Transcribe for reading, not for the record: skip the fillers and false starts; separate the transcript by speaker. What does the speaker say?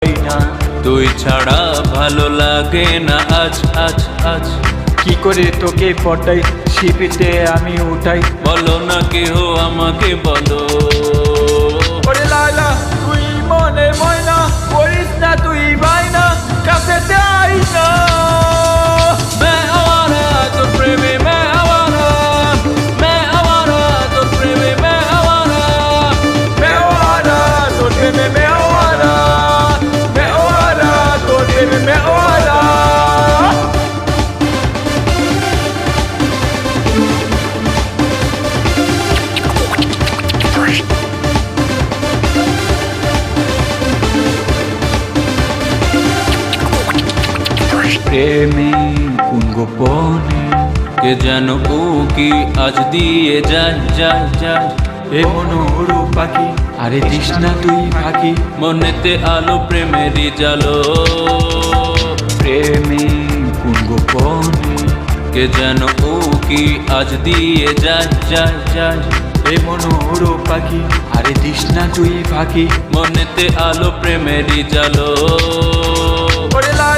Speaker 1: না,
Speaker 2: তুই ছাড়া ভালো লাগে না আজ আজ আজ।
Speaker 1: কি করে তোকে পটাই, শিপিতে আমি উঠাই।
Speaker 2: বলো না কেহ আমাকে বলো।
Speaker 1: ওরে লালা তুই মনে ময়না, করিস না তুই বাইনা, কাছে যাই না।
Speaker 2: मैं आवारा তোর প্রেমে, मैं आवारा, मैं आवारा তোর প্রেমে, मैं आवारा।
Speaker 1: মেওয়ারা তোর প্রেমে, মেওয়ারা, মেওয়ারা তোর প্রেমে, মেওয়ারা। প্রেমে কোন গোপনে
Speaker 2: কে যেন উকি আজ দিয়ে যায় যায় যায়।
Speaker 1: এ মনোরূপ পাখি, আরে দিস না তুই ফাঁকি।
Speaker 2: মনেতে আলো প্রেমেরই জালো।
Speaker 1: প্রেমে কোন গোপনে
Speaker 2: কে যেন উকি আজ দিয়ে যায় যায় যায়।
Speaker 1: এ মনোরূপ পাখি, আরে দিস না তুই ফাঁকি।
Speaker 2: মনেতে আলো প্রেমেরই জালো।
Speaker 1: ওরে লা